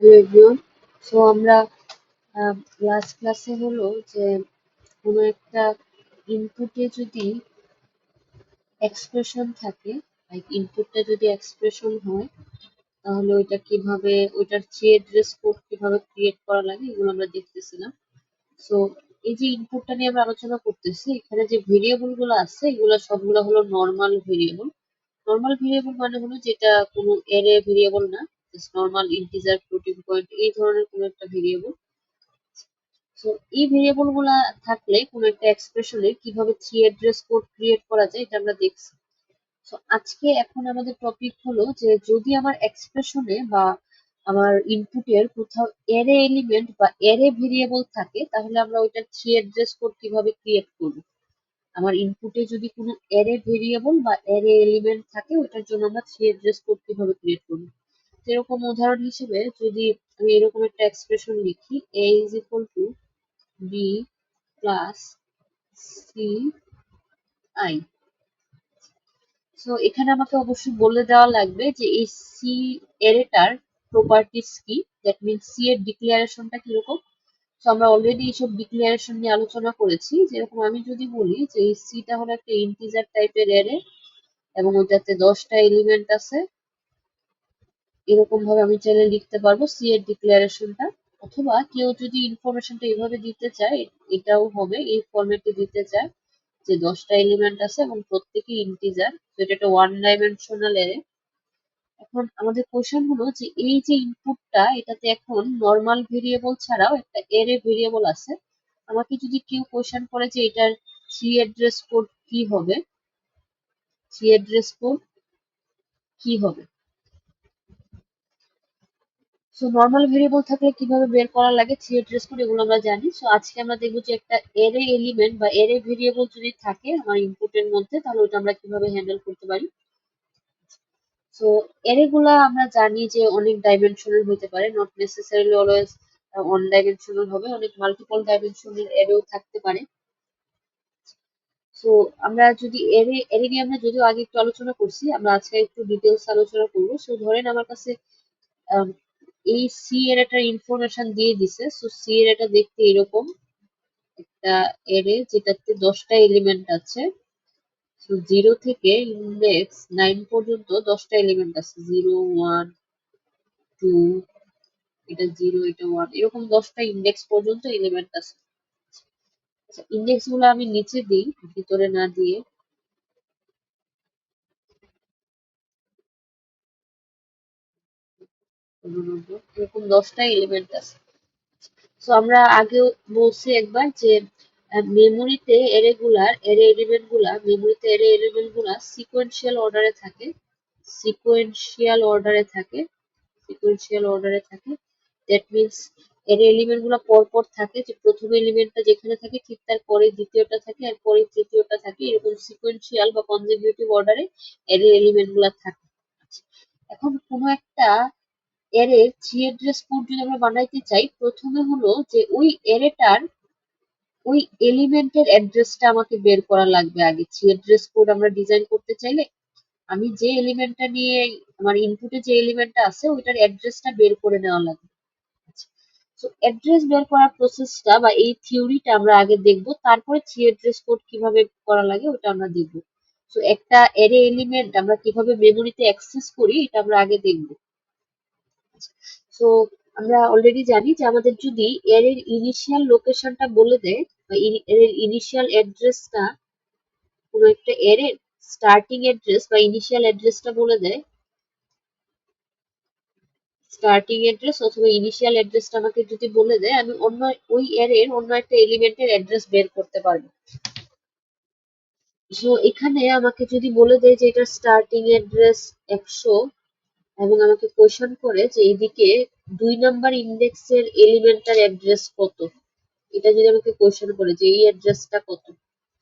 Hello everyone. So আমরা last ক্লাসে হলো যে কোনো একটা ইনপুটে যদি এক্সপ্রেশন থাকে, লাইক ইনপুটটা যদি এক্সপ্রেশন হয় তাহলে ওইটা কিভাবে, ওইটার থ্রি কোড কিভাবে ক্রিয়েট করা লাগে এগুলো আমরা দেখতেছিলাম। সো এই যে ইনপুটটা নিয়ে আমরা আলোচনা করতেছি, এখানে যে ভেরিয়েবল গুলো আছে এগুলো সবগুলো হলো নর্মাল ভেরিয়েবল। নর্মাল ভেরিয়েবল মানে হলো যেটা কোনো অ্যারে ভেরিয়েবল না, just normal integer, floating point এই ধরনের কোনো একটা ভেরিয়েবল। সো এই ভেরিয়েবল গুলা থাকলে কোনো একটা এক্সপ্রেশনে কিভাবে থ্রি অ্যাড্রেস কোড ক্রিয়েট করা যায় এটা আমরা দেখছি। সো আজকে এখন আমাদের টপিক হলো যে যদি আমার এক্সপ্রেশনে বা আমার ইনপুটের কোথাও অ্যারে এলিমেন্ট বা অ্যারে ভেরিয়েবল থাকে তাহলে আমরা ওইটার থ্রি অ্যাড্রেস কোড কিভাবে ক্রিয়েট করব। আমার ইনপুটে যদি কোনো অ্যারে ভেরিয়েবল বা অ্যারে এলিমেন্ট থাকে ওইটার জন্য আমরা থ্রি অ্যাড্রেস কোড কিভাবে ক্রিয়েট করব। এরকম উদাহরণ হিসেবে যদি আমি এরকম একটা এক্সপ্রেশন লিখি, a is equal to b plus C I. So এখানে আমাকে অবশ্যই বলে দেওয়া লাগবে যে এই সি এরেটার প্রপার্টিস কি, দ্যাট মিনস সি এর ডিক্লারেশনটা কিরকম। তো আমরা অলরেডি এইসব ডিক্লারেশন নিয়ে আলোচনা করেছি। যেরকম আমি যদি বলি যে এই সিটা হলো একটা ইন্টিজার টাইপের এরে এবং ওটাতে 10টা এলিমেন্ট আছে, এরকম ভাবে আমি চাইলে লিখতে পারবো সি এর ডিক্লারেশনটা। অথবা কেউ যদি ইনফরমেশনটা এইভাবে দিতে চায়, এটাও হবে, এই ফরম্যাটে দিতে চায় যে 10টা এলিমেন্ট আছে এবং প্রত্যেকই ইন্টিজার, তো এটা একটা ওয়ান ডাইমেনশনাল এরে। এখন আমাদের কোশ্চেন হলো যে এই যে ইনপুটটা এটাতে এখন নর্মাল ভেরিয়েবল ছাড়াও একটা এরে ভেরিয়েবল আছে। আমাকে যদি কেউ কোশ্চেন করে যে এটার থ্রি অ্যাড্রেস কোড কি হবে, থ্রি অ্যাড্রেস কোড কি হবে। সো নর্মাল ভেরিয়েবল থাকলে কিভাবে বের করা লাগে থ্রি অ্যাড্রেস কোড এগুলো আমরা জানি। সো আজকে আমরা দেখবো যে একটা এরে এলিমেন্ট বা এরে ভেরিয়েবল যদি থাকে আমার ইনপুটের মধ্যে তাহলে ওটা আমরা কিভাবে হ্যান্ডেল করতে পারি। সো এরে গুলা আমরা জানি যে অনেক ডাইমেনশনাল হতে পারে, not necessarily always one dimensional হবে, অনেক মাল্টিপল ডাইমেনশনাল এরেও থাকতে পারে। সো আমরা যদি এরে এরে নিয়ে আমরা যদিও আগে একটু আলোচনা করছি, আমরা আজকে একটু ডিটেলস আলোচনা করবো। সো ধরেন আমার কাছে আম, এই সি এর একটা ইনফরমেশন দিয়ে দিছে। সো সি এর এটা দেখতে এরকম একটা এরে যেটাতে 10টা এলিমেন্ট আছে। সো 0 থেকে ইন্ডেক্স 9 পর্যন্ত 10টা এলিমেন্ট আছে, 0 1 2, এটা 0 এটা 1, এরকম 10টা ইন্ডেক্স পর্যন্ত এলিমেন্ট আছে। আচ্ছা, ইন্ডেক্স গুলো আমি নিচে দিই ভিতরে না দিয়ে। এরকম 10টা এলিমেন্ট আছে। সো আমরা আগেও বলছি একবার যে মেমোরিতে এরে এলিমেন্ট গুলা মেমোরিতে এরে এলিমেন্ট গুলা সিকোয়েন্সিয়াল অর্ডারে থাকে, সিকোয়েন্সিয়াল অর্ডারে থাকে, সিকোয়েন্সিয়াল অর্ডারে থাকে। দ্যাট মিনস এর এলিমেন্ট গুলো পর পর থাকে, যে প্রথম এলিমেন্টটা যেখানে থাকে ঠিক তার পরে দ্বিতীয়টা থাকে আর পরে তৃতীয়টা থাকে, এরকম সিকোয়েন্সিয়াল বা কনজিকিউটিভ অর্ডারে এর এলিমেন্ট গুলো থাকে। আচ্ছা, এখন কোনো একটা এরে থ্রি অ্যাড্রেস কোড যদি আমরা বানাইতে চাই, প্রথমে হলো যে ওই এরেটার ওই এলিমেন্টের অ্যাড্রেসটা আমাকে বের করা লাগবে আগে। থ্রি অ্যাড্রেস কোড আমরা ডিজাইন করতে চাইলে আমি যে এলিমেন্টটা নিয়ে, আমার ইনপুটে যে এলিমেন্টটা আছে ওইটার অ্যাড্রেসটা বের করে নেওয়া লাগবে। তো অ্যাড্রেস বের করার প্রসেসটা বা এই থিওরিটা আমরা আগে দেখব, তারপরে থ্রি অ্যাড্রেস কোড কিভাবে করা লাগে ওটা আমরা দেখব। তো একটা অ্যারে এলিমেন্ট আমরা কিভাবে মেমোরিতে অ্যাক্সেস করি এটা আমরা আগে দেখব। তো আমরা অলরেডি জানি যে আমাদের যদি এর ইনিশিয়াল লোকেশনটা বলে দেয় বা এর ইনিশিয়াল অ্যাড্রেসটা, কোনো একটা এর স্টার্টিং অ্যাড্রেস বা ইনিশিয়াল অ্যাড্রেসটা বলে দেয়, স্টার্টিং অ্যাড্রেস অথবা ইনিশিয়াল অ্যাড্রেসটা আমাকে যদি বলে দেয়, আমি অন্য ওই এর অন্য একটা এলিমেন্টের অ্যাড্রেস বের করতে পারবো। সো এখানে আমাকে যদি বলে দেয় যে এটা স্টার্টিং অ্যাড্রেস 100 এবং আমাকে কোয়েশ্চেন করে যে এইদিকে 2 নাম্বার ইন্ডেক্সের এলিমেন্টার অ্যাড্রেস কত, এটা যদি আমাকে কোয়েশ্চেন করে যে এই অ্যাড্রেসটা কত,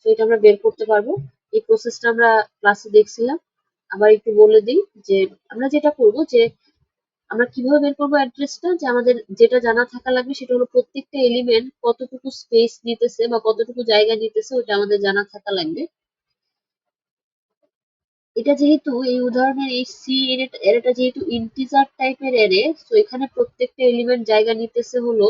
তো এটা আমরা বের করতে পারবো। এই প্রসেসটা আমরা ক্লাসে দেখছিলাম। আবার একটু বলে দিই যে আমরা যেটা করব যে আমরা কিভাবে বের করবো অ্যাড্রেসটা, যে আমাদের যেটা জানা থাকা লাগবে সেটা হলো প্রত্যেকটা এলিমেন্ট কতটুকু স্পেস নিতেছে বা কতটুকু জায়গা নিতেছে ওটা আমাদের জানা থাকা লাগবে। এটা যেহেতু এই উদাহরণের এই সি এরেটা যেহেতু ইন্টিজার টাইপের এরে, তো এখানে প্রত্যেকটা এলিমেন্ট জায়গা নিতেছে হলো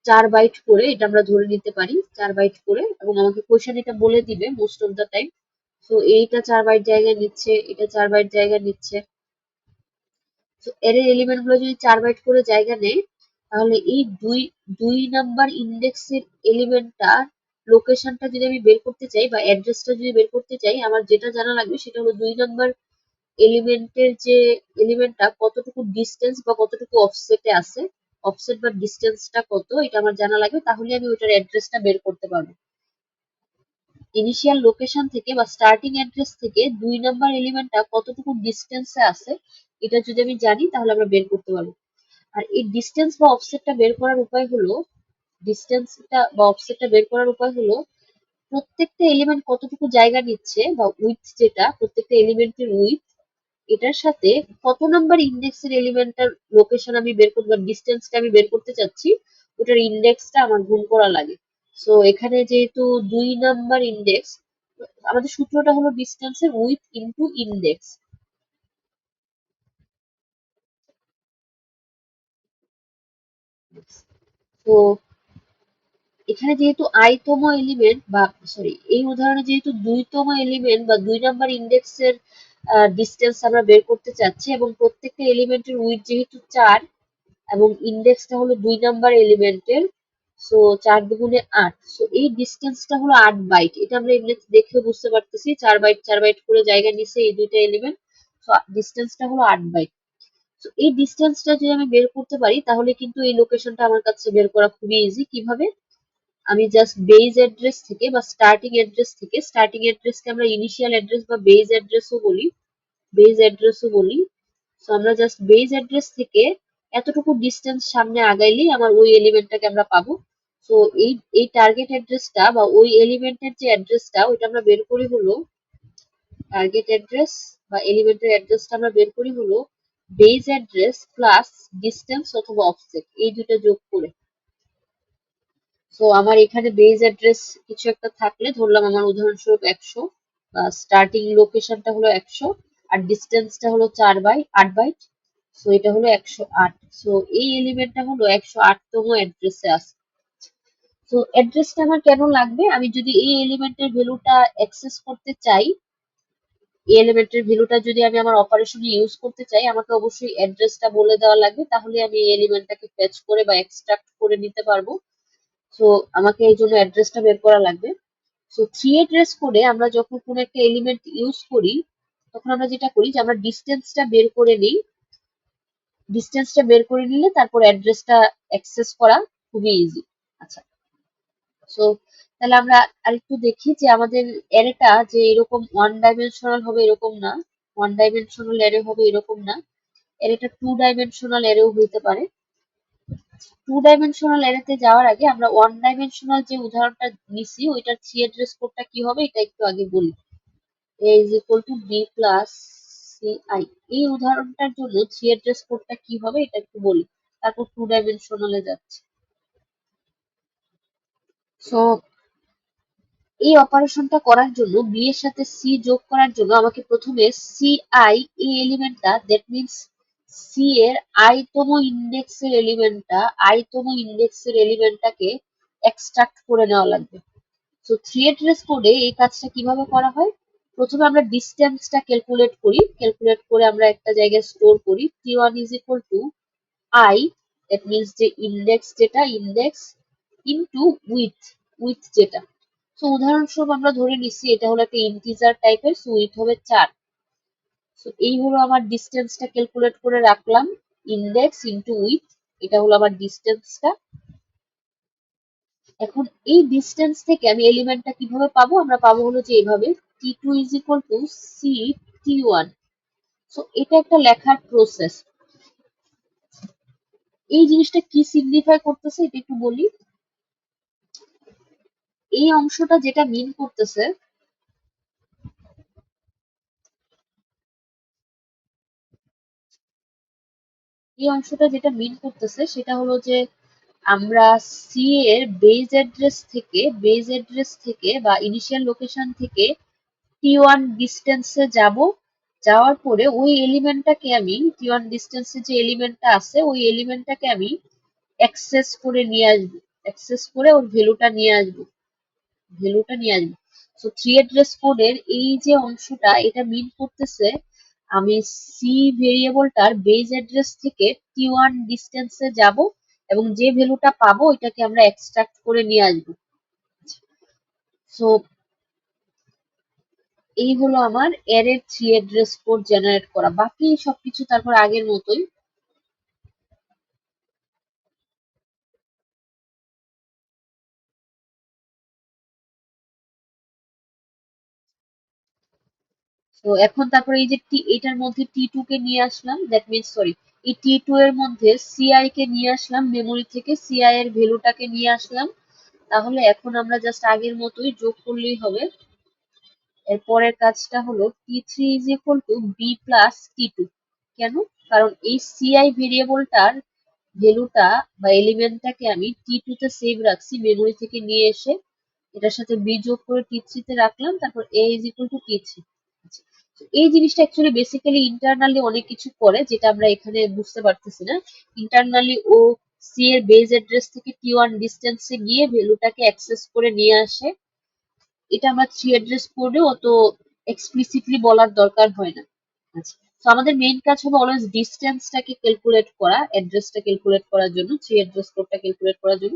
4 বাইট করে, এটা আমরা ধরে নিতে পারি 4 বাইট করে, এবং আমাকে কোশ্চেন এটা বলে দিবে মোস্ট অফ দ্য টাইম। তো এইটা 4 বাইট জায়গা নিচ্ছে, এটা 4 বাইট জায়গা নিচ্ছে। তো এর এলিমেন্ট গুলো যদি 4 বাইট করে জায়গা নেয়, তাহলে এই দুই দুই নাম্বার ইন্ডেক্সের এলিমেন্টটা লোকেশনটা যদি আমি বের করতে চাই বা অ্যাড্রেসটা যদি বের করতে চাই, আমার যেটা জানা লাগবে সেটা হলো 2 নাম্বার এলিমেন্টের যে এলিমেন্টটা কতটুকু ডিস্টেন্স বা কতটুকু অফসেটে আছে, অফসেট বা ডিস্টেন্সটা কত, এটা আমার জানা লাগবে, তাহলে আমি ওইটার অ্যাড্রেসটা বের করতে পারবো। ইনিশিয়াল লোকেশন থেকে বা স্টার্টিং অ্যাড্রেস থেকে 2 নাম্বার এলিমেন্টটা কতটুকু ডিস্টেন্সে আছে, এটা যদি আমি জানি তাহলে আমরা বের করতে পারবো। আর এই ডিস্টেন্স বা অফসেটটা বের করার উপায় হলো, ডিস্টেন্সটা বা অফসেটটা বের করার উপায় হলো প্রত্যেকটা এলিমেন্ট কতটুকু জায়গা নিচ্ছে বা উইথ, যেটা প্রত্যেকটা এলিমেন্টের উইথ, এটার সাথে কত নাম্বার ইন্ডেক্সের এলিমেন্টটার লোকেশন আমি বের করতে বা ডিস্টেন্সটা আমি বের করতে চাচ্ছি, ওটার ইন্ডেক্সটা আমার গুণ করা লাগে। সো এখানে যেহেতু 2 নাম্বার ইন্ডেক্স, আমাদের সূত্রটা হলো ডিস্টেন্সের উইথ ইনটু ইন্ডেক্স। তো এখানে যেহেতু আইতম এলিমেন্ট বা সরি এই উদাহরণে যেহেতু 2তম এলিমেন্ট বা 2 নাম্বার ইন্ডেক্সের ডিস্টেন্স আমরা বের করতে চাচ্ছি, এবং প্রত্যেকটা এলিমেন্টের উইথ যেহেতু 4 এবং ইন্ডেক্সটা হলো 2 নাম্বার এলিমেন্টের, সো 4 দুগুণে 8, সো এই ডিস্টেন্সটা হলো 8 বাইট। এটা আমরা এমনি দেখে বুঝতে পারতেছি 4 বাইট 4 বাইট করে জায়গা নিছে এই দুইটা এলিমেন্ট, সো ডিস্টেন্সটা হলো 8 বাইট। তো এই ডিস্টেন্সটা যদি আমি বের করতে পারি তাহলে কিন্তু এই লোকেশনটা আমার কাছে বের করা খুবই ইজি। কিভাবে? আমি জাস্ট বেজ অ্যাড্রেস থেকে বা স্টার্টিং অ্যাড্রেস থেকে, স্টার্টিং অ্যাড্রেসকে আমরা ইনিশিয়াল অ্যাড্রেস বা বেজ অ্যাড্রেসও বলি, বেজ অ্যাড্রেসও বলি। সো আমরা জাস্ট বেজ অ্যাড্রেস থেকে এতটুকু ডিস্টেন্স সামনে আগাইলেই আমার ওই এলিমেন্টটাকে আমরা পাবো। সো এই এই টার্গেট অ্যাড্রেসটা বা ওই এলিমেন্টের যে অ্যাড্রেসটা ওইটা আমরা বের করি হলো, টার্গেট অ্যাড্রেস বা এলিমেন্টের অ্যাড্রেসটা আমরা বের করি হলো বেজ অ্যাড্রেস প্লাস ডিস্টেন্স অথবা অফসেট, এই দুটো যোগ করে। সো আমার এখানে বেজ অ্যাড্রেস কিছু একটা থাকলে, ধরলাম আমার উদাহরণস্বরূপ 100, বা স্টার্টিং লোকেশনটা হলো 100, আর ডিস্টেন্সটা হলো 8 বাইট, সো এটা হলো 108। সো এই এলিমেন্টটা হলো 108তম অ্যাড্রেসে আছে। সো অ্যাড্রেসটা আমার কেন লাগবে? আমি যদি এই এলিমেন্টের ভ্যালুটা অ্যাক্সেস করতে চাই, এই এলিমেন্টের ভ্যালুটা যদি আমি আমার অপারেশনে ইউজ করতে চাই, আমাকে অবশ্যই অ্যাড্রেসটা বলে দেওয়া লাগবে, তাহলে আমি এই এলিমেন্টটাকে ফেচ করে বা এক্সট্রাক্ট করে নিতে পারবো। সো আমাকে এই জন্য অ্যাড্রেসটা বের করা লাগবে। সো থ্রি অ্যাড্রেস কোডে আমরা যখন কোনো একটা এলিমেন্ট ইউজ করি, তখন আমরা যেটা করি যে আমরা ডিস্টেন্সটা বের করে নিই, ডিস্টেন্সটা বের করে নিলে তারপর অ্যাড্রেসটা অ্যাক্সেস করা খুবই ইজি। আচ্ছা, সো তাহলে আমরা আরেকটু দেখি যে আমাদের অ্যারেটা যে এরকম ওয়ান ডাইমেনশনাল হবে এরকম না, ওয়ান ডাইমেনশনাল অ্যারে হবে এরকম না, অ্যারেটা 2 ডাইমেনশনাল অ্যারেও হইতে পারে। 2 ডাইমেনশনাল অ্যারেতে যাওয়ার আগে আমরা 1 ডাইমেনশনাল যে উদাহরণটা নিছি ওইটার থ্রি অ্যাড্রেস কোডটা কি হবে এটা একটু আগে বলি। a is equal to b plus ci, এই উদাহরণটার জন্য থ্রি অ্যাড্রেস কোডটা কি হবে এটা একটু বলি, তারপর 2 ডাইমেনশনালে যাচ্ছে। সো এই অপারেশনটা করার জন্য বি এর সাথে সি যোগ করার জন্য আমাকে প্রথমে সি আই এই এলিমেন্টটা, দ্যাট মিনস সি এর আইতম ইন্ডেক্সের এলিমেন্টটাকে এক্সট্রাক্ট করে নেওয়া লাগবে। সো থ্রি অ্যাড্রেস কোডে এই কাজটা কিভাবে করা হয়? প্রথমে আমরা ডিস্টেন্সটা ক্যালকুলেট করি, ক্যালকুলেট করে আমরা একটা জায়গায় স্টোর করি t1 is equal two I, that means যে ইন্ডেক্স, যেটা ইন্ডেক্স ইনটু উইথ, উইথ যেটা। সো উদাহরণস্বরূপ আমরা ধরে নিচ্ছি এটা হলো একটা ইন্টিজার টাইপের, সো উইথ হবে 4। সো এই হলো আমার ডিস্টেন্সটা ক্যালকুলেট করে রাখলাম, ইন্ডেক্স ইনটু উইথ, এটা হলো আমার ডিস্টেন্সটা। এখন এই ডিস্টেন্স থেকে আমি এলিমেন্টটা কিভাবে পাবো? আমরা পাবো হলো যে এভাবে t2 is equal to C t1। So এটা একটা লেখার প্রসেস। এই জিনিসটা কি সিগনিফাই করতেছে এটা একটু বলি। এই অংশটা যেটা মিন করতেছে, এই অংশটা যেটা মিন করতেছে সেটা হলো যে আমরা সি এর বেজ অ্যাড্রেস থেকে বা ইনিশিয়াল লোকেশন থেকে T1 ডিস্টেন্সে যাব, যাওয়ার পরে ওই এলিমেন্টটাকে আমি T1 ডিস্টেন্সে যে এলিমেন্টটা আছে ওই এলিমেন্টটাকে আমি অ্যাক্সেস করে নিয়ে আসবো, অ্যাক্সেস করে ওর ভ্যালুটা নিয়ে আসবো। সো থ্রি অ্যাড্রেস কোডের এই যে অংশটা এটা মিন করতেছে আমি সি ভেরিয়েবলটার বেজ অ্যাড্রেস থেকে T1 ডিস্টেন্সে যাব এবং যে ভ্যালুটা পাবো ওইটাকে আমরা এক্সট্রাক্ট করে নিয়ে আসবো। সো এই হলো আমার অ্যারের থ্রি অ্যাড্রেস কোড জেনারেট করা, বাকি সবকিছু তারপর আগের মতোই। তো এখন তারপরে এই যে এটার মধ্যে T2 কে নিয়ে আসলাম, দ্যাট মিনস সরি এই T2 এর মধ্যে সিআই কে নিয়ে আসলাম, মেমোরি থেকে সিআই এর ভ্যালুটাকে নিয়ে আসলাম। তাহলে এখন আমরা জাস্ট আগের মতোই যোগ করলেই হবে। এর পরের কাজটা হলো T3 is equal to B plus T2। কেন? কারণ এই সিআই ভেরিয়েবলটার ভ্যালুটা বা এলিমেন্টটাকে আমি T2 তে সেভ রাখছি মেমোরি থেকে নিয়ে এসে, এটার সাথে বি যোগ করে T3 তে রাখলাম, তারপর এ ইজ ইকুয়াল টু T3। এই জিনিসটা অ্যাকচুয়ালি বেসিক্যালি ইন্টারনালি অনেক কিছু করে যেটা আমরা এখানে বুঝতে পারতেছি না। ইন্টারনালি ও সি এর বেজ অ্যাড্রেস থেকে T1 ডিস্টেন্সে গিয়ে ভ্যালুটাকে অ্যাক্সেস করে নিয়ে আসে। এটা আমরা থ্রি অ্যাড্রেস কোডে অত এক্সপ্লিসিটলি বলার দরকার হয় না। আচ্ছা, তো আমাদের মেইন কাজ হবে অলওয়েজ ডিস্টেন্সটাকে ক্যালকুলেট করা, অ্যাড্রেসটা ক্যালকুলেট করার জন্য, থ্রি অ্যাড্রেস কোডটা ক্যালকুলেট করার জন্য।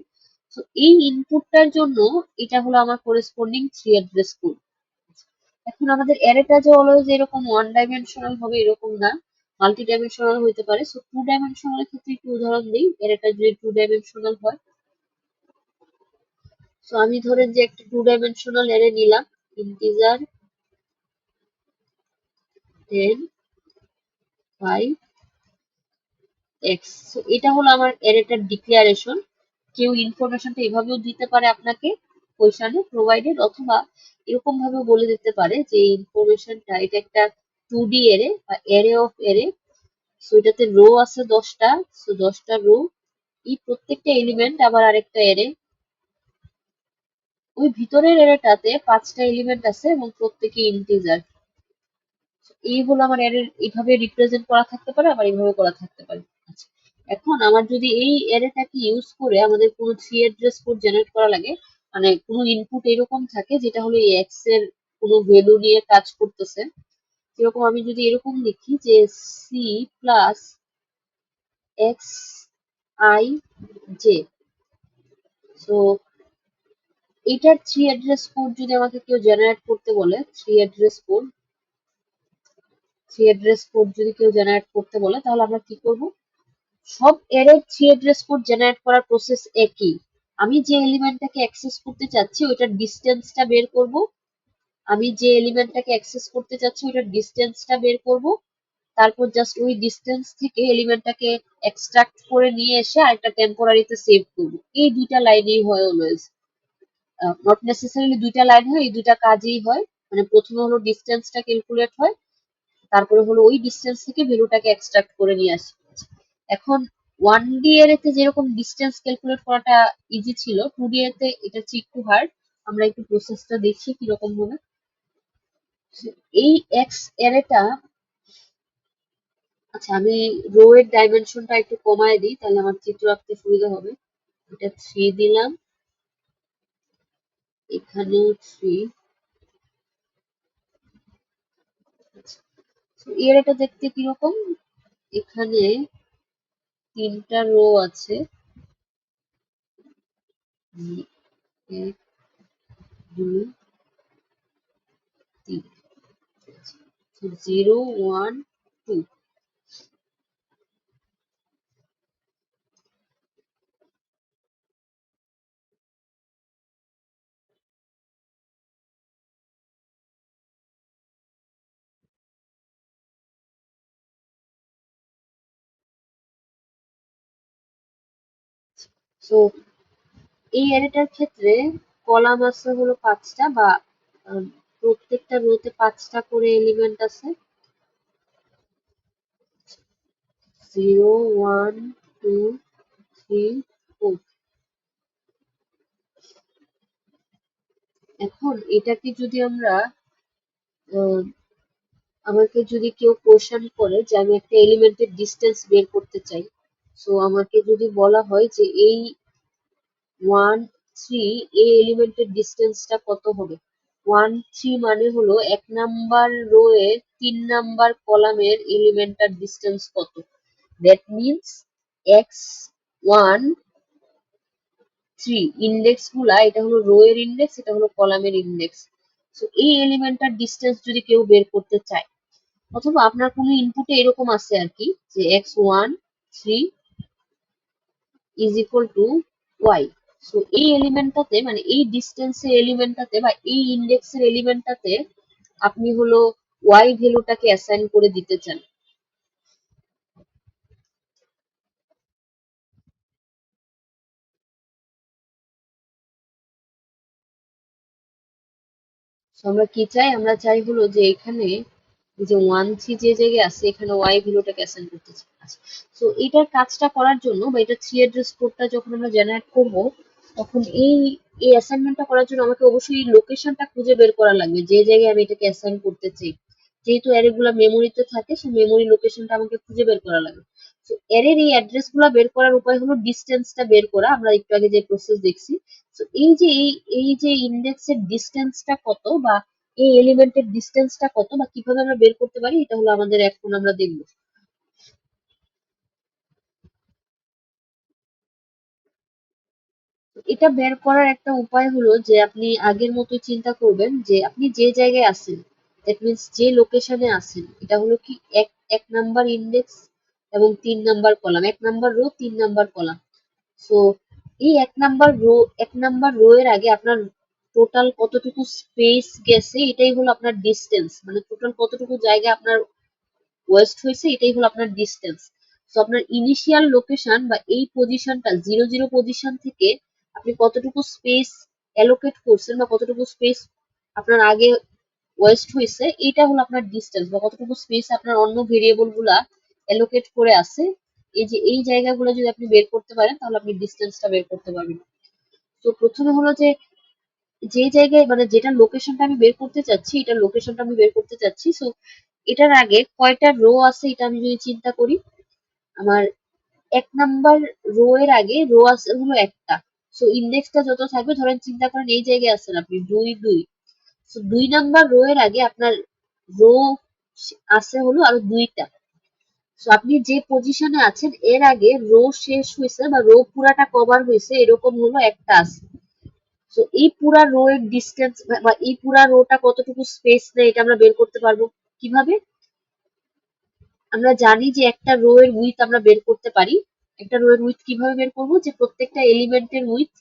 তো এই ইনপুটটার জন্য এটা হলো আমার করেসপন্ডিং থ্রি অ্যাড্রেস কোড। এখন আমাদের অ্যারেটা যে অলওয়েজ এরকম ওয়ান ডাইমেনশনাল হবে এরকম না, মাল্টি ডাইমেনশনাল হইতে পারে। সো টু ডাইমেনশনাল ক্ষেত্রে একটু উদাহরণ দিই, অ্যারেটা যদি টু ডাইমেনশনাল হয়। সো আমি ধরেন যে একটা টু ডাইমেনশনাল অ্যারে নিলাম, ইন্টিজার 10 5 x। সো এটা হলো আমার অ্যারেটার ডিক্লারেশন। কেউ ইনফরমেশনটা এভাবেও দিতে পারে আপনাকে কোয়েশনে প্রোভাইডেড, অথবা এরকম ভাবেও বলে দিতে পারে যে ইনফরমেশনটা এটা একটা 2D অ্যারে বা অ্যারে অফ অ্যারে। সো এটাতে রো আছে 10টা, সো 10টা রো, এই প্রত্যেকটা এলিমেন্ট আবার আরেকটা অ্যারে। ওই ভিতরের অ্যারেটাতে 5টা এলিমেন্ট আছে এবং প্রত্যেকে ইন্টিজার। এই হলো আমার অ্যারে, এইভাবে রিপ্রেজেন্ট করা থাকতে পারে আবার এইভাবে করা থাকতে পারে। আচ্ছা, এখন আমার যদি এই অ্যারেটাকে ইউজ করে আমাদের কোনো থ্রি অ্যাড্রেস কোড জেনারেট করা লাগে, মানে কোনো ইনপুট এরকম থাকে যেটা হলো এই এক্স এর কোনো ভ্যালু নিয়ে কাজ করতেছে, যেরকম আমি যদি এরকম লিখি যে C plus X I J, so এটার থ্রি অ্যাড্রেস কোড যদি আমাকে কেউ জেনারেট করতে বলে, থ্রি অ্যাড্রেস কোড যদি কেউ জেনারেট করতে বলে, তাহলে আমরা কি করব? সব array three address code generate করার প্রসেস একই। আমি যে এলিমেন্টটাকে অ্যাক্সেস করতে চাচ্ছি ওইটার ডিস্টেন্সটা বের করব, আমি যে এলিমেন্টটাকে অ্যাক্সেস করতে চাচ্ছি ওইটার ডিস্টেন্সটা বের করব, তারপর জাস্ট ওই ডিস্টেন্স থেকে এলিমেন্টটাকে এক্সট্রাক্ট করে নিয়ে এসে আরেকটা টেম্পোরারিতে সেভ করব। এই দুইটা লাইনেই হয় অলওয়েজ, নট নেসেসারিলি দুইটা লাইন হয়, এই দুইটা কাজেই হয়। মানে প্রথমে হলো ডিস্টেন্সটা ক্যালকুলেট হয়, তারপরে হলো ওই ডিস্টেন্স থেকে ভ্যালুটাকে এক্সট্রাক্ট করে নিয়ে আসি। এখন 1D এতে যেরকম ডিস্টেন্স ক্যালকুলেট করাটা ইজি ছিল, 2D এতে এটা হচ্ছে একটু হার্ড। আমরা একটু প্রসেসটা দেখি কিরকম হবে। এই এক্স অ্যারেটা, আচ্ছা আমি রো এর ডাইমেনশনটা একটু কমায় দিই তাহলে আমার চিত্র আঁকতে সুবিধা হবে। এটা 3 দিলাম, এখানেও 3। এর এটা দেখতে কিরকম, এখানে 3টা রো আছে, 1 2 3, 0 1 2। সো এই অ্যারেটার ক্ষেত্রে কলাম আছে হলো 5টা, বা আহ, প্রত্যেকটা রোতে 5টা করে এলিমেন্ট আছে, 0 1 2 3 4। এখন এটাকে যদি আমরা আহ, আমাকে যদি কেউ কোশ্চেন করে যে আমি একটা এলিমেন্টের ডিস্টেন্স বের করতে চাই, সো আমাকে যদি বলা হয় যে এই 1 3 এই এলিমেন্টের ডিস্টেন্সটা কত হবে। 1 3 মানে হলো 1 নাম্বার রো এর 3 নাম্বার কলামের এলিমেন্টার ডিস্টেন্স কত। দ্যাট মিনস x1 3 ইন্ডেক্স গুলা, এটা হলো রো এর ইন্ডেক্স, এটা হলো কলামের ইন্ডেক্স। তো এই এলিমেন্টার ডিস্টেন্স যদি কেউ বের করতে চায়, অথবা আপনার কোনো ইনপুটে এরকম আছে আর কি, যে x1 3 is equal to Y. So এই এলিমেন্টটাতে, মানে এই ডিস্টেন্সের এলিমেন্টটাতে বা এই ইন্ডেক্সের এলিমেন্টটাতে আপনি হলো ওয়াই ভ্যালুটাকে অ্যাসাইন করে দিতে চান। So আমরা কি চাই, আমরা চাই হলো যে এখানে যে 1 3 যে জায়গায় আছে এখানে ওয়াই ভ্যালুটাকে অ্যাসাইন করতে চাই। আচ্ছা, তো এটার কাজটা করার জন্য বা এটা 3 অ্যাড্রেস কোডটা যখন আমরা জেনারেট করব, তখন এই অ্যাসাইনমেন্টটা করার জন্য আমাকে অবশ্যই লোকেশনটা খুঁজে বের করা লাগবে যে জায়গায় আমি এটাকে অ্যাসাইন করতে চাই। যেহেতু অ্যারে গুলা মেমোরিতে থাকে, সো মেমোরি লোকেশনটা আমাকে খুঁজে বের করা লাগবে। তো অ্যারের এই অ্যাড্রেস গুলা বের করার উপায় হলো ডিস্টেন্সটা বের করা, আমরা একটু আগে যে প্রসেস দেখছি। তো এই যে ইন্ডেক্সের ডিস্টেন্সটা কত বা এই এলিমেন্টের ডিস্টেন্সটা কত বা কিভাবে আমরা বের করতে পারি, এটা হলো আমাদের এখন আমরা দেখবো। এটা বের করার একটা উপায় হলো যে আপনি আগের মতো চিন্তা করবেন যে আপনি যে জায়গায় আছেন, দ্যাট মিনস যে লোকেশনে আছেন, এটা হলো কি এক এক নাম্বার ইন্ডেক্স এবং 3 number column, 1 number rho 3 number column. So এই এক নাম্বার রো এর আগে আপনার টোটাল কতটুকু স্পেস গেছে, এটাই হলো আপনার ডিস্টেন্স, মানে টোটাল কতটুকু জায়গা আপনার ওয়েস্ট হয়েছে, এটাই হলো আপনার ডিস্টেন্স। তো আপনার ইনিশিয়াল লোকেশন বা এই পজিশনটা 0 0 পজিশন থেকে আপনি কতটুকু স্পেস অ্যালোকেট করছেন বা কতটুকু স্পেস আপনার আগে ওয়েস্ট হয়েছে, এটা হলো আপনার ডিস্টেন্স, বা কতটুকু স্পেস আপনার অন্য ভেরিয়েবল গুলা অ্যালোকেট করে আছে। এই যে এই জায়গাগুলো যদি আপনি বের করতে পারেন তাহলে আপনি ডিস্টেন্সটা বের করতে পারবেন। তো প্রথমে হলো যে যে জায়গায় মানে যেটা লোকেশনটা আমি বের করতে চাচ্ছি, এটা লোকেশনটা আমি বের করতে চাচ্ছি। সো এটার আগে কয়টা রো আছে এটা আমি যদি চিন্তা করি, আমার 1 নাম্বার রো এর আগে রো আছে হলো একটা। সো ইন্ডেক্সটা যত থাকবে, ধরেন চিন্তা করেন এই জায়গায় আছেন আপনি 2 2, সো 2 নাম্বার রো এর আগে আপনার রো আছে হলো আরো 2টা। সো আপনি যে পজিশনে আছেন এর আগে রো শেষ হয়েছে বা রো পুরাটা কভার হয়েছে এরকম হলো একটা আছে। সো এই পুরা রো এর ডিস্টেন্স বা এই পুরা রোটা কতটুকু স্পেস নেয় এটা আমরা বের করতে পারবো কিভাবে। আমরা জানি যে একটা রো এর উইথ আমরা বের করতে পারি। একটা রো এর উইথ কিভাবে বের করবো, যে প্রত্যেকটা এলিমেন্টের উইথ,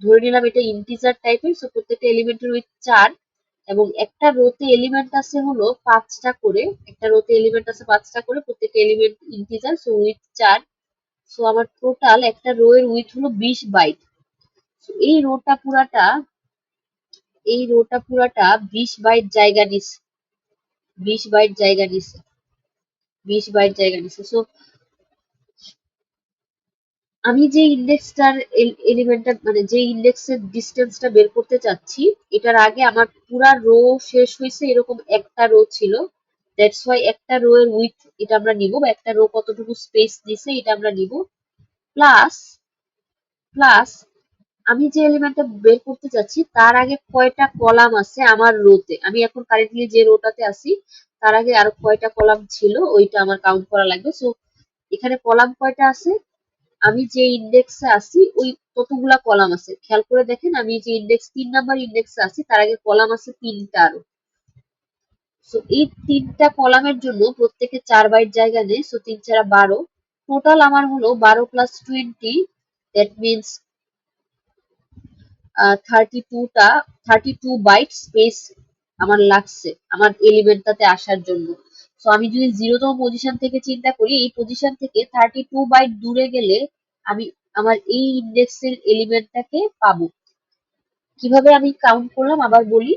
ধরে নিলাম এটা ইন্টিজার টাইপের, সো প্রত্যেকটা এলিমেন্টের উইথ 4, এবং একটা রোতে এলিমেন্ট আছে হলো 5টা করে, একটা রোতে এলিমেন্ট আছে 5টা করে, প্রত্যেকটা element integer, so with 4। So আমার টোটাল একটা রো এর উইথ হলো 20 বাইট। এই রোটা পুরাটা, এই রোটা পুরাটা 20 বাইট জায়গা নিচ্ছে, 20 বাইট জায়গা নিচ্ছে, 20 বাইট জায়গা নিচ্ছে। সো আমি যে ইন্ডেক্সটার এলিমেন্টটা মানে যে ইন্ডেক্সের ডিস্টেন্সটা বের করতে চাচ্ছি, এটার আগে আমার পুরা রো শেষ হয়েছে এরকম একটা রো ছিল। দ্যাটস ওয়াই একটা রো এর উইথ এটা আমরা নিব, বা একটা রো কতটুকু স্পেস দিছে এটা আমরা নিব। প্লাস প্লাস আমি যে এলিমেন্টটা বের করতে চাচ্ছি তার আগে কয়টা কলাম আছে আমার রোতে, আমি এখন কারেন্টলি যে রোটাতে আছি তার আগে আরো কয়টা কলাম ছিল ওইটা আমার কাউন্ট করা লাগবে। সো এখানে কলাম কয়টা আছে, আমি যে ইন্ডেক্সে আছি ওই কতগুলা কলাম আছে খেয়াল করে দেখেন। আমি যে ইন্ডেক্স 3 নাম্বার ইন্ডেক্সে আছি তার আগে কলাম আছে 3টা আরো। সো এই 3টা কলামের জন্য প্রত্যেকে 4 বাইট জায়গা নেয়, সো 3 4 12, টোটাল আমার হলো 12 + 20, দ্যাট মিনস 32 বাইট স্পেস আমার লাগছে আমার এলিমেন্টটাতে আসার জন্য। সো আমি যদি 0তম পজিশন থেকে চিন্তা করি, এই পজিশন থেকে 32 বাইট দূরে গেলে আমি আমার এই ইন্ডেক্সের এলিমেন্টটাকে পাবো। কিভাবে আমি কাউন্ট করলাম আবার বলি,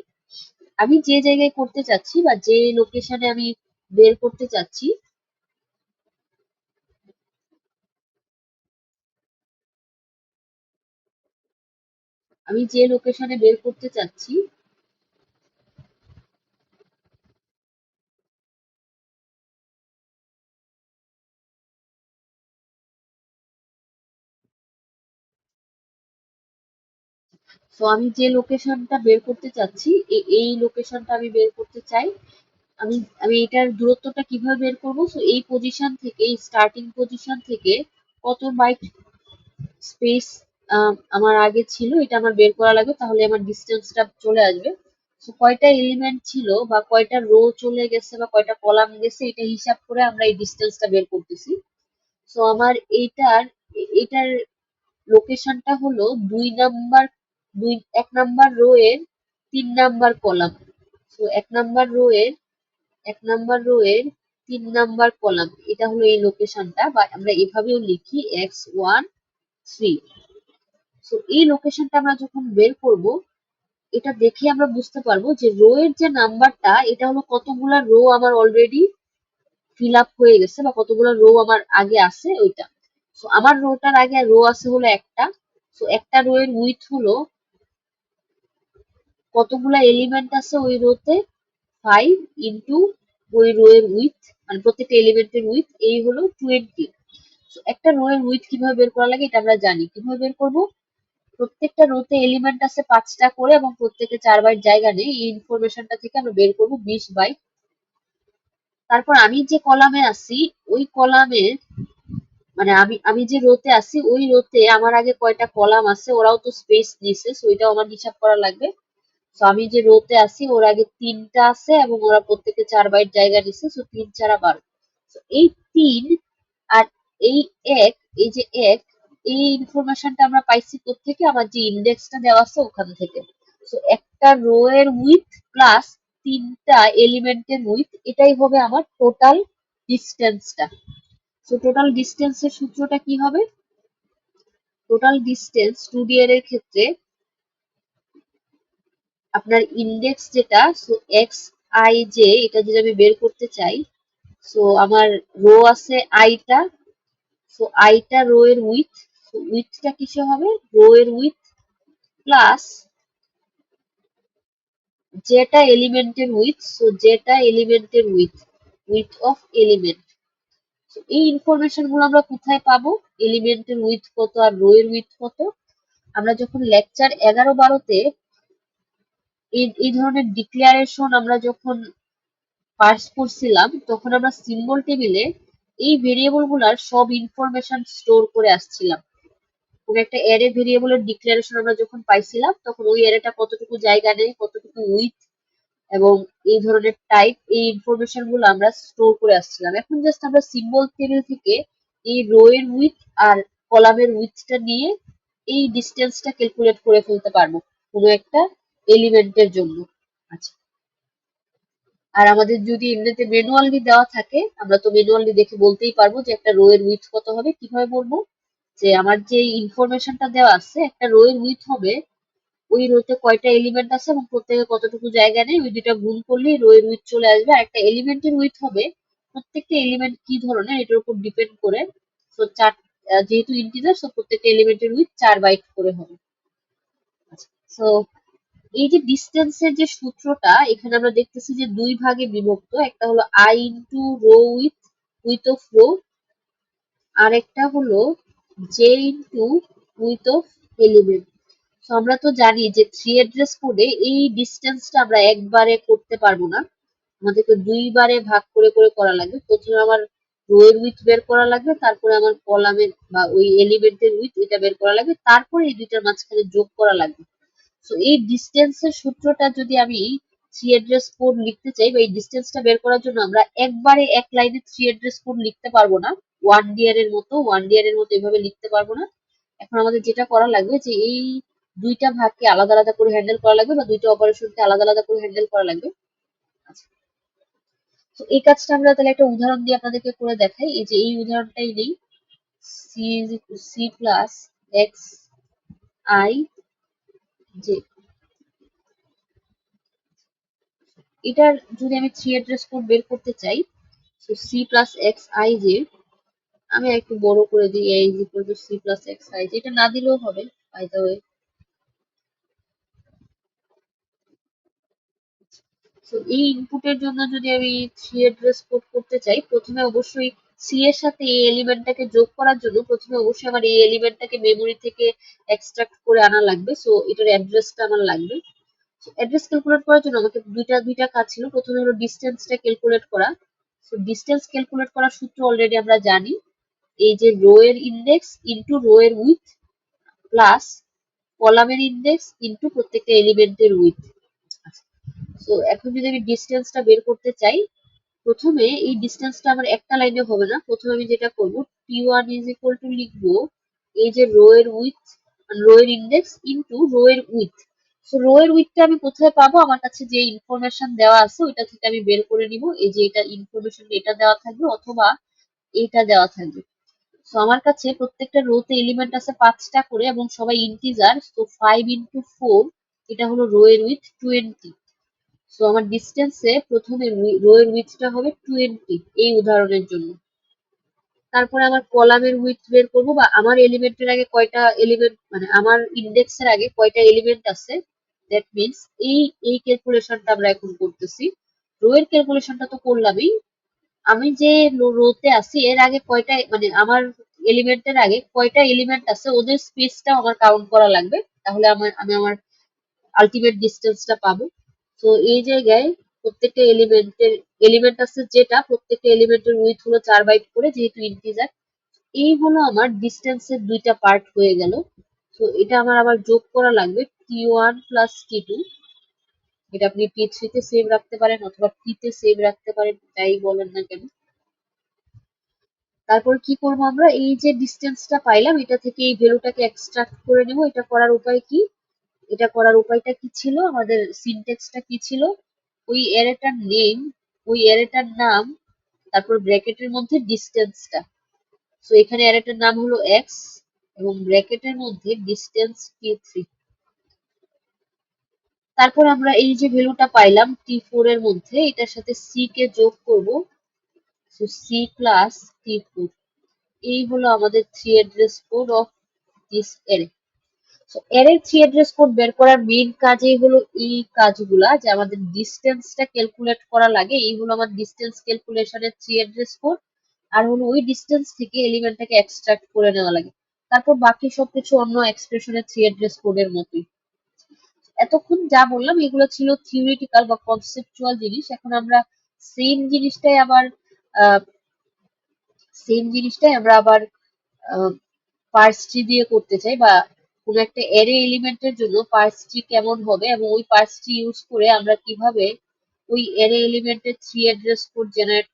আমি যে জায়গায় করতে চাচ্ছি বা যে লোকেশনে আমি বের করতে চাচ্ছি, আমি যে লোকেশনে বের করতে চাচ্ছি সো আমি যে লোকেশনটা বের করতে চাচ্ছি, এই লোকেশনটা আমি বের করতে চাই। আমি আমি এটার দূরত্বটা কিভাবে বের করবো? সো এই পজিশন থেকে, এই স্টার্টিং পজিশন থেকে কত বাইট স্পেস আমার আগে ছিল এটা আমার বের করা লাগবে, তাহলে আমার ডিস্টেন্সটা চলে আসবে। সো কয়টা এলিমেন্ট ছিল বা কয়টা রো চলে গেছে বা কয়টা কলাম গেছে এটা হিসাব করে আমরা এই ডিস্টেন্সটা বের করতেছি। সো আমার এইটার লোকেশনটা হলো 2 নাম্বার, 1 নাম্বার রো এর 3 number column. So 1 number rho এর 3 নাম্বার কলাম, এটা হলো এই লোকেশনটা, বা আমরা এভাবেও লিখি x13। সো এই লোকেশনটা আমরা যখন বের করব, এটা দেখে আমরা বুঝতে পারবো যে রো এর যে নাম্বারটা, এটা হলো কতগুলা রো আমার অলরেডি ফিল আপ হয়ে গেছে বা কতগুলো রো আমার আগে আছে ওইটা। সো আমার রোটার আগে রো আছে হলো একটা। সো একটা রো এর উইথ হলো, কতগুলা এলিমেন্ট আছে ওই রোতে, 5 ইন্টু ওই রো এর উইথ, মানে প্রত্যেকটা এলিমেন্টের উইথ এই হলো 20। সো একটা রো এর উইথ কিভাবে বের করা লাগে এটা আমরা জানি। কিভাবে বের করব? প্রত্যেকটা রোতে এলিমেন্ট আছে 5টা করে এবং প্রত্যেকে 4 বাইট জায়গা নেই, এই ইনফরমেশনটা থেকে আমরা বের করব 20 বাইট। তারপর আমি যে কলামে আছি ওই কলামের, মানে আমি আমি যে রোতে আছি ওই রোতে আমার আগে কয়টা কলাম আছে, ওরাও তো স্পেস দিছে, সো এটাও আমার হিসাব করা লাগবে। তো আমি যে রোতে আছি ওর আগে 3টা আছে এবং ওরা প্রত্যেকে 4 বাইট জায়গা নিছে, সো 3 4 12। তো এই 3 আর এই 1, এই যে 1, এই ইনফরমেশনটা আমরা পাইছি কোত্থেকে? আমার যে ইন্ডেক্সটা দেওয়া আছে ওখান থেকে। সো একটা রো এর উইথ প্লাস 3টা এলিমেন্টের উইথ, এটাই হবে আমার টোটাল ডিস্টেন্সটা। সো টোটাল ডিস্টেন্সের সূত্রটা কি হবে? টোটাল ডিস্টেন্স 2D এর ক্ষেত্রে আপনার ইন্ডেক্স যেটা, সো এক্স আই জে, এটা যদি আমি বের করতে চাই, সো আমার রো আছে আইটা, সো আইটা রো এর উইথ, উইথটা কিসে হবে? রো এর উইথ প্লাস যেটা এলিমেন্টের উইথ, সো যেটা এলিমেন্টের উইথ, উইথ অফ এলিমেন্ট। এই ইনফরমেশন গুলো আমরা কোথায় পাবো? এলিমেন্টের উইথ কত আর রো এর উইথ কত। আমরা যখন লেকচার 11 12-তে এই ধরনের ডিক্লারেশন আমরা যখন পার্স করছিলাম, তখন আমরা সিম্বল টেবিলে এই ভেরিয়েবল গুলার সব ইনফরমেশন স্টোর করে আসছিলাম। কোন একটা অ্যারে ভেরিয়েবলের ডিক্লারেশন আমরা যখন পাইছিলাম, তখন ওই অ্যারেটা কতটুকু জায়গা নেই, কতটুকু উইথ এবং এই ধরনের টাইপ, এই ইনফরমেশন গুলো আমরা স্টোর করে আসছিলাম। এখন জাস্ট আমরা সিম্বল টেবিল থেকে এই রো এর উইথ আর কলামের উইথটা নিয়ে এই ডিস্টেন্সটা ক্যালকুলেট করে ফেলতে পারবো কোনো একটা এলিমেন্টের জন্য। আচ্ছা, আর আমাদের যদি এমনিতে ম্যানুয়ালি দেওয়া থাকে, আমরা তো ম্যানুয়ালি দেখে বলতেই পারবো যে একটা রো এর উইথ কত হবে। কিভাবে বলবো? যে আমার যে ইনফরমেশনটা দেওয়া আছে, একটা রো এর উইথ হবে ওই রোতে কয়টা এলিমেন্ট আছে এবং প্রত্যেকে কতটুকু জায়গা নেই, ওই দুইটা গুণ করলেই রো এর উইথ চলে আসবে। আর একটা এলিমেন্টের উইথ হবে প্রত্যেকটা এলিমেন্ট কি ধরনের এটার উপর ডিপেন্ড করে। তো যেহেতু ইন্টিজার, সো প্রত্যেকটা এলিমেন্টের উইথ 4 বাইট করে হবে। সো এই যে ডিস্টেন্সের যে সূত্রটা, এখানে আমরা দেখতেছি যে 2 ভাগে বিভক্ত। একটা হলো I into row width, width of row, আর একটা হলো J into width of element. তো আমরা তো জানি যে 3 অ্যাড্রেস কোডে এই ডিস্টেন্সটা আমরা একবারে করতে পারবো না, আমাদেরকে 2বারে ভাগ করে করে করা লাগবে। প্রথমে আমার রো এর উইথ বের করা লাগবে, তারপরে আমার কলামের বা ওই এলিমেন্টের উইথ এটা বের করা লাগবে, তারপরে এই দুইটার মাঝখানে যোগ করা লাগবে। সো এই ডিস্টেন্সের সূত্রটা যদি আমি 3 অ্যাড্রেস কোড লিখতে চাই, বা এই ডিস্টেন্সটা বের করার জন্য আমরা একবারে এক লাইনে 3 অ্যাড্রেস কোড লিখতে পারবো না, 1 DIR এর মতো এভাবে লিখতে পারবো না। এখন আমাদের যেটা করা লাগবে যে এই দুইটা ভাগকে আলাদা আলাদা করে হ্যান্ডেল করা লাগবে, বা দুইটা অপারেশনকে আলাদা আলাদা করে হ্যান্ডেল করা লাগবে। আচ্ছা, তো এই কাজটা আমরা তাহলে একটা উদাহরণ দিয়ে আপনাদেরকে করে দেখাই। এই যে এই উদাহরণটাই নেই, C C plus X I J, এটার যদি আমি 3 অ্যাড্রেস কোড বের করতে চাই, তো C plus X I J, আমি একটু বড় করে দিই, A is equal to C plus X I J, এটা না দিলেও হবে বাই দ্য ওয়ে। তো এই ইনপুটের জন্য যদি আমি 3 অ্যাড্রেস কোড করতে চাই, প্রথমে অবশ্যই সি এর সাথে এই এলিমেন্টটাকে যোগ করার জন্য প্রথমে অবশ্যই আমার এই এলিমেন্টটাকে মেমোরি থেকে এক্সট্রাক্ট করে আনা লাগবে, সো এটার অ্যাড্রেসটা আমার লাগবে। অ্যাড্রেস ক্যালকুলেট করার জন্য আমাকে দুইটা কাজ ছিল। প্রথমে হলো ডিস্টেন্সটা ক্যালকুলেট করা। সো ডিস্টেন্স ক্যালকুলেট করার সূত্র অলরেডি আমরা জানি, এই যে রো এর ইন্ডেক্স ইনটু রো এর উইথ প্লাস কলামের ইন্ডেক্স ইনটু প্রত্যেকটা এলিমেন্টের উইথ। সো এখন যদি আমি ডিস্টেন্সটা বের করতে চাই, প্রথমে এই ডিস্টেন্সটা আমার একটা লাইনে হবে না। প্রথমে আমি যেটা করব, টি1 ইজ ইকুয়াল টু লিখবো এই যে রো এর উইথ, রো এর ইন্ডেক্স ইনটু রো এর উইথ। সো রো এর উইথটা আমি কোথায় পাবো, আমার কাছে যে ইনফরমেশন দেওয়া আছে ওইটা থেকে আমি বের করে নিব। এই যে এটা ইনফরমেশন, এটা দেওয়া থাকবে অথবা এইটা দেওয়া থাকবে। সো আমার কাছে প্রত্যেকটা রোতে এলিমেন্ট আছে 5টা করে এবং সবাই ইন্টিজার। সো 5 ইন্টু 4, এটা হলো রো এর উইথ 20। সো আমার ডিস্টেন্সে প্রথমে রো এর উইথটা হবে 20 এই উদাহরণের জন্য। তারপরে আমার কলামের উইথ বের করব, বা আমার এলিমেন্টের আগে কয়টা এলিমেন্ট, মানে আমার ইন্ডেক্সের আগে কয়টা এলিমেন্ট আছে, দ্যাট মিনস এই এই ক্যালকুলেশনটা আমরা এখন করতেছি। রো এর ক্যালকুলেশনটা তো করলামই, আমি যে রোতে আছি এর আগে কয়টা, মানে আমার এলিমেন্টের আগে কয়টা এলিমেন্ট আছে ওদের স্পেসটাও আমার কাউন্ট করা লাগবে, তাহলে আমি আমার আলটিমেট ডিস্টেন্সটা পাবো। তো এই জায়গায় প্রত্যেকটা এলিমেন্ট আছে যেটা, প্রত্যেকটা এলিমেন্টের উইথ হলো 4 বাইট করে, যেহেতু ইন্টিজার। এই হলো আমার ডিস্টেন্সের দুইটা পার্ট হয়ে গেল। তো এটা আমার আবার যোগ করা লাগবে টি1 প্লাস টি2। এটা আপনি টি3 তে সেভ রাখতে পারেন অথবা টি তে সেভ রাখতে পারেন, যাই বলেন না কেন। তারপর কি করবো, আমরা এই যে ডিস্টেন্সটা পাইলাম এটা থেকে এই ভ্যালুটাকে এক্সট্রাক্ট করে নেব। এটা করার উপায় কি, এটা করার উপায়টা কি ছিল, আমাদের সিনট্যাক্সটা কি ছিল, ওই অ্যারেটার নেম, ওই অ্যারেটার নাম, তারপর ব্র্যাকেটের মধ্যে ডিস্টেন্সটা। সো এখানে অ্যারেটার নাম হলো এক্স এবং ব্র্যাকেটের মধ্যে ডিস্টেন্স টি3। তারপর আমরা এই যে ভ্যালুটা পাইলাম টি4 এর মধ্যে, এটার সাথে সি কে যোগ করব। সো সি প্লাস টি4, এই হলো আমাদের three address code of this array. অ্যারের থ্রি অ্যাড্রেস কোড বের করার মেইন কাজই হলো এই কাজগুলা, যে আমাদের ডিস্টেন্সটা ক্যালকুলেট করা লাগে। এই হলো আমার ডিস্টেন্স ক্যালকুলেশনের থ্রি অ্যাড্রেস কোড, আর হলো ওই ডিস্টেন্স থেকে এলিমেন্টটাকে এক্সট্রাক্ট করে নেওয়া লাগে। তারপর বাকি সবকিছু অন্য এক্সপ্রেশনের থ্রি অ্যাড্রেস কোডের মতোই। এতক্ষণ যা বললাম এগুলো ছিল থিওরিটিক্যাল বা কনসেপচুয়াল জিনিস। এখন আমরা সেম জিনিসটাই আবার সেম জিনিসটাই আমরা আবার পার্স ট্রি দিয়ে করতে চাই, বা কোনো একটা অ্যারে এলিমেন্টের জন্য পার্স ট্রি কেমন হবে এবং ওই পার্স ট্রি ইউজ করে আমরা কিভাবে ওই অ্যারে এলিমেন্টের থ্রি অ্যাড্রেস কোড জেনারেট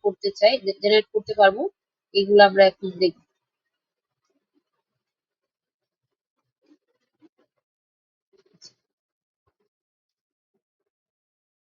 করতে পারবো, এগুলো আমরা এখন দেখব।